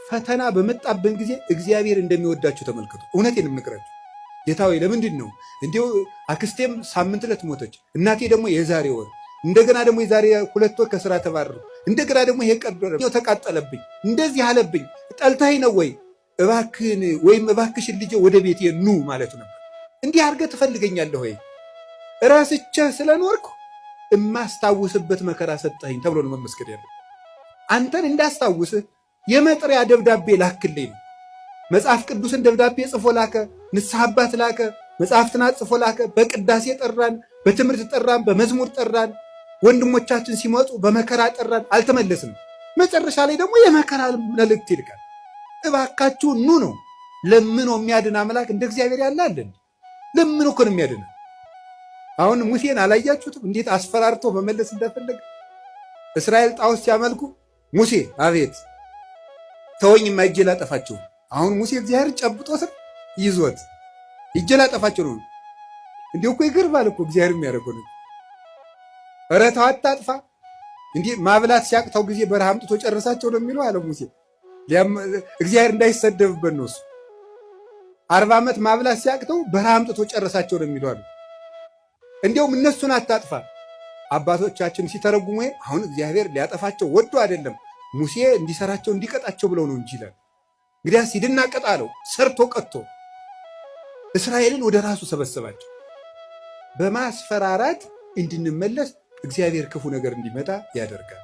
ፈተና በመጣብን ጊዜ እግዚአብሔር እንደሚወዳችሁ ተመልከቱ። እውነቴን የምነግራችሁ ጌታ ሆይ ለምንድን ነው እንዲሁ አክስቴም ሳምንት ዕለት ሞተች፣ እናቴ ደግሞ የዛሬ ወር፣ እንደገና ደግሞ የዛሬ 2 ወር ከስራ ተባረሩ፣ እንደገና ደግሞ ይሄ ቀደረ ተቃጠለብኝ፣ እንደዚህ አለብኝ፣ ጠልተኸኝ ነው ወይ እባክህን ወይም እባክሽን ልጄ ወደ ቤቴ ኑ ማለት ነበር። እንዲህ አድርገህ ትፈልገኛለህ ወይ? ራስቼህ ስለኖርኩ እማስታውስበት መከራ ሰጠኸኝ ተብሎ ነው መመስገን ያለው። አንተን እንዳስታውስህ የመጥሪያ ደብዳቤ ላክልኝ ነው። መጽሐፍ ቅዱስን ደብዳቤ ጽፎ ላከ፣ ንስሐ አባት ላከ፣ መጽሐፍትን ጽፎ ላከ። በቅዳሴ ጠራን፣ በትምህርት ጠራን፣ በመዝሙር ጠራን። ወንድሞቻችን ሲመጡ በመከራ ጠራን፣ አልተመለስንም። መጨረሻ ላይ ደግሞ የመከራ መልእክት ይልካል። እባካችሁ ኑ ነው። ለምኖ የሚያድን አምላክ እንደ እግዚአብሔር ያለ አለ? ለምኖ እኮ ነው የሚያድን። አሁን ሙሴን አላያችሁትም? እንዴት አስፈራርቶ መመለስ እንደፈለገ። እስራኤል ጣዖት ሲያመልኩ ሙሴ አቤት ተወኝ እጄ ላጠፋቸው። አሁን ሙሴ እግዚአብሔር ጨብጦ ስር ይዞት እጄ ላጠፋቸው ነው። እንዲሁ እኮ ይገርማል እኮ እግዚአብሔር የሚያደርገው ነው። ኧረ ተው አታጥፋ። እንዲህ ማብላት ሲያቅተው ጊዜ በረሃ አምጥቶ ጨረሳቸው ነው የሚለው አለ ሙሴ። እግዚአብሔር እንዳይሰደብበት ነው እሱ። 40 ዓመት ማብላት ሲያቅተው በረሃ አምጥቶ ጨረሳቸው ነው የሚለው አለ። እንዲያውም እነሱን አታጥፋ። አባቶቻችን ሲተረጉሙ አሁን እግዚአብሔር ሊያጠፋቸው ወዶ አይደለም ሙሴ እንዲሰራቸው እንዲቀጣቸው ብለው ነው እንጂ ይላል። እንግዲያስ ሂድና ቅጣ አለው። ሰርቶ ቀጥቶ እስራኤልን ወደ ራሱ ሰበሰባቸው። በማስፈራራት እንድንመለስ እግዚአብሔር ክፉ ነገር እንዲመጣ ያደርጋል።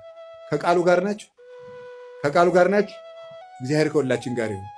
ከቃሉ ጋር ናችሁ? ከቃሉ ጋር ናችሁ? እግዚአብሔር ከሁላችን ጋር ይሁን።